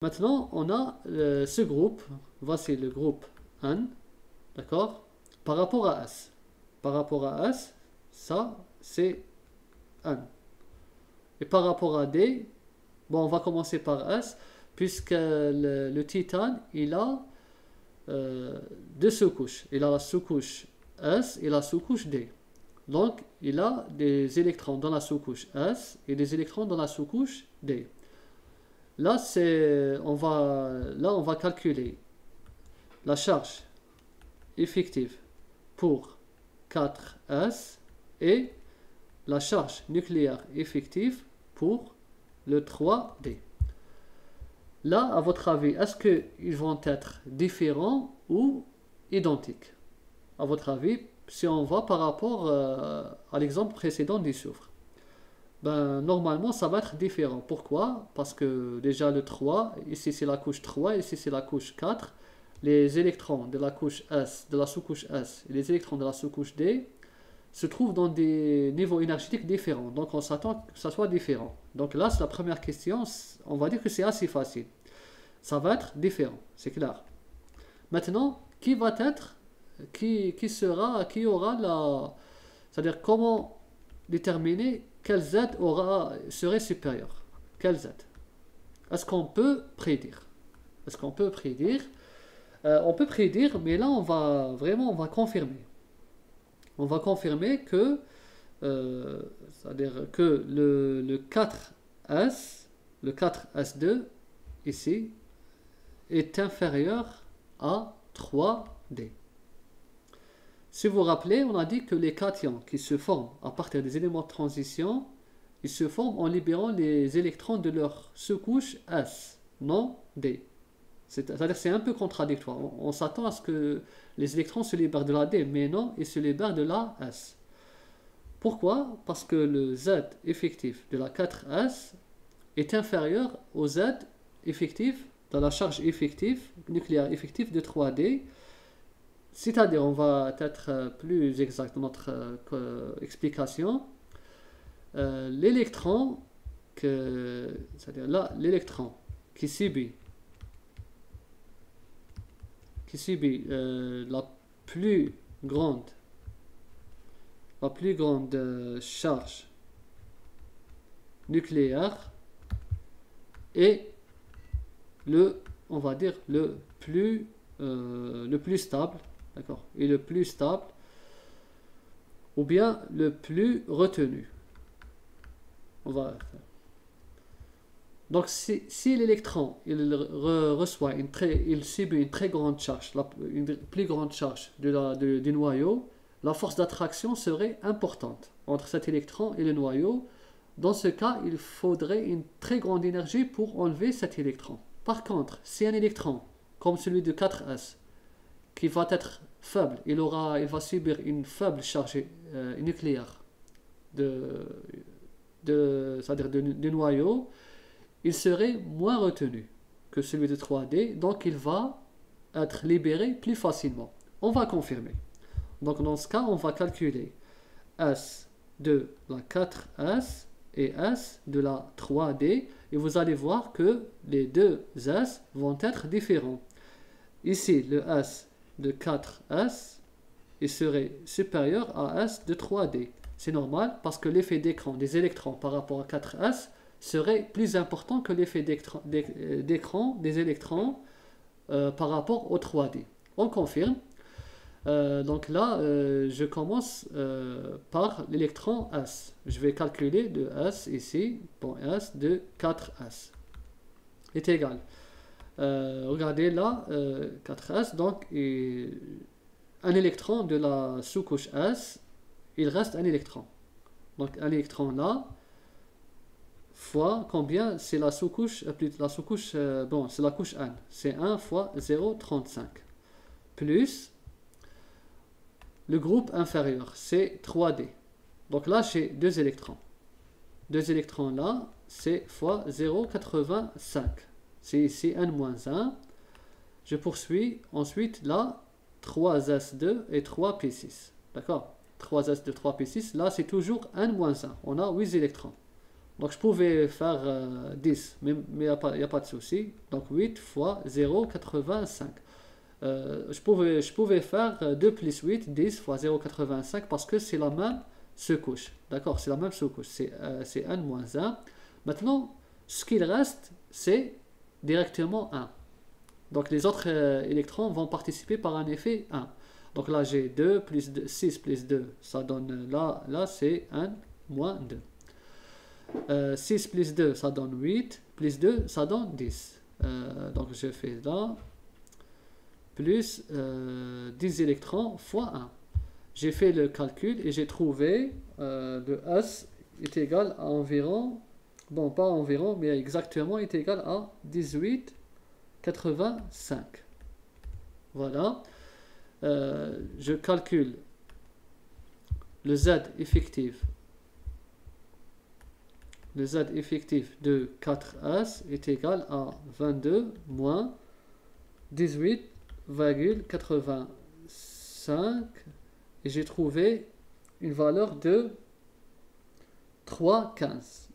Maintenant, on a ce groupe. Voici le groupe N. D'accord? Par rapport à S. Par rapport à S, ça, c'est N. Et par rapport à D, bon, on va commencer par S, puisque le titane, il a deux sous-couches. Il a la sous-couche S et la sous-couche D. Donc, il a des électrons dans la sous-couche S et des électrons dans la sous-couche D. Là, on va calculer la charge effective pour 4S et la charge nucléaire effective pour le 3D. Là, à votre avis, est-ce qu'ils vont être différents ou identiques? À votre avis, si on va par rapport à l'exemple précédent du soufre. Ben, normalement, ça va être différent. Pourquoi? Parce que déjà le 3, ici c'est la couche 3, ici c'est la couche 4. Les électrons de la couche S, de la sous-couche S, et les électrons de la sous-couche D se trouvent dans des niveaux énergétiques différents. Donc on s'attend que ça soit différent. Donc là, c'est la première question. On va dire que c'est assez facile. Ça va être différent, c'est clair. Maintenant, qui aura la... C'est-à-dire comment déterminer quel Z serait supérieur? Quel Z? Est-ce qu'on peut prédire? Est-ce qu'on peut prédire? On peut prédire, mais là on va confirmer. On va confirmer que, c'est-à-dire que le 4S, le 4S2 ici est inférieur à 3D. Si vous vous rappelez, on a dit que les cations qui se forment à partir des éléments de transition, ils se forment en libérant les électrons de leur sous-couche S, non D. C'est-à-dire que c'est un peu contradictoire. On s'attend à ce que les électrons se libèrent de la D, mais non, ils se libèrent de la S. Pourquoi? Parce que le Z effectif de la 4S est inférieur au Z effectif de la charge effective, nucléaire effective de 3D. C'est-à-dire, on va être plus exact dans notre explication. L'électron, c'est-à-dire là, l'électron qui subit la plus grande charge nucléaire est on va dire le plus stable, d'accord, et le plus stable, ou bien le plus retenu. Donc si l'électron il subit une très grande charge, une plus grande charge du noyau, la force d'attraction serait importante entre cet électron et le noyau. Dans ce cas, il faudrait une très grande énergie pour enlever cet électron. Par contre, si un électron, comme celui de 4S, qui va être faible, il va subir une faible charge nucléaire c'est-à-dire du noyau, il serait moins retenu que celui de 3D, donc il va être libéré plus facilement. On va confirmer. Donc dans ce cas, on va calculer S de la 4S et S de la 3D, et vous allez voir que les deux S vont être différents. Ici, le S de 4S il serait supérieur à S de 3D. C'est normal parce que l'effet d'écran des électrons par rapport à 4S serait plus important que l'effet d'écran des électrons par rapport au 3D. On confirme. Donc là, je commence par l'électron S. Je vais calculer de S ici. Bon, S de 4S est égal. Regardez là, 4S, donc un électron de la sous-couche S, il reste un électron. Donc un électron là, fois combien? C'est la sous-couche, bon, c'est la couche N. C'est 1 fois 0,35. Plus le groupe inférieur, c'est 3D. Donc là, j'ai deux électrons. Deux électrons là, c'est fois 0,85. C'est ici N-1. Je poursuis ensuite là, 3S2 et 3P6. D'accord? 3S2, 3P6. Là, c'est toujours N-1. On a 8 électrons. Donc je pouvais faire 10, mais il n'y a pas de souci. Donc 8 fois 0,85. Je pouvais faire 2 plus 8, 10 fois 0,85 parce que c'est la même sous-couche. D'accord, c'est la même sous-couche. C'est 1 moins 1. Maintenant, ce qu'il reste, c'est directement 1. Donc les autres électrons vont participer par un effet 1. Donc là j'ai 2 plus 2, 6 plus 2, ça donne là c'est 1 moins 2. 6 plus 2 ça donne 8, plus 2 ça donne 10. Donc je fais là, plus 10 électrons fois 1. J'ai fait le calcul et j'ai trouvé le S est égal à environ, bon pas environ, mais exactement est égal à 18,85. Voilà. Je calcule le Z effectif. Le Z effectif de 4S est égal à 22 moins 18,85 et j'ai trouvé une valeur de 3,15.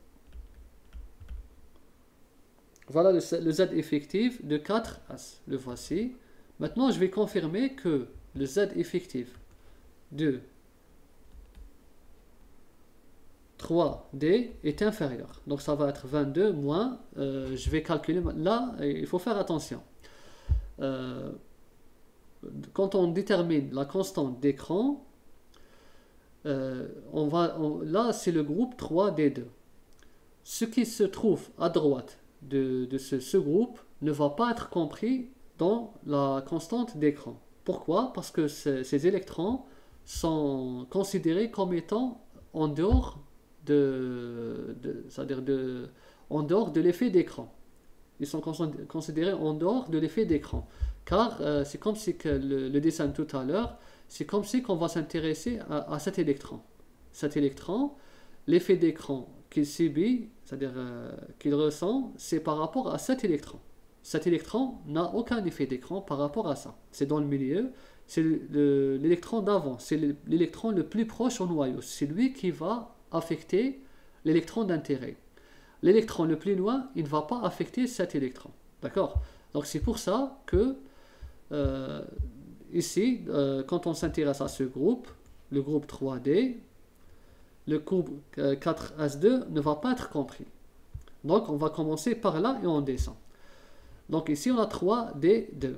Voilà le Z effectif de 4S. Le voici. Maintenant, je vais confirmer que le Z effectif de 3D est inférieur. Donc, ça va être 22 moins, je vais calculer, là, il faut faire attention. Quand on détermine la constante d'écran, là, c'est le groupe 3D2. Ce qui se trouve à droite de ce groupe ne va pas être compris dans la constante d'écran. Pourquoi? Parce que ces électrons sont considérés comme étant en dehors en dehors de l'effet d'écran. Ils sont considérés en dehors de l'effet d'écran. Car c'est comme si que le dessin tout à l'heure, c'est comme si qu'on va s'intéresser à cet électron. Cet électron, l'effet d'écran qu'il subit, c'est-à-dire qu'il ressent, c'est par rapport à cet électron. Cet électron n'a aucun effet d'écran par rapport à ça. C'est dans le milieu, c'est l'électron d'avant, c'est l'électron le plus proche au noyau. C'est lui qui va affecter l'électron d'intérêt. L'électron le plus loin, il ne va pas affecter cet électron. D'accord? Donc c'est pour ça que ici, quand on s'intéresse à ce groupe, le groupe 3D, le groupe 4S2 ne va pas être compris. Donc on va commencer par là et on descend. Donc ici on a 3D2.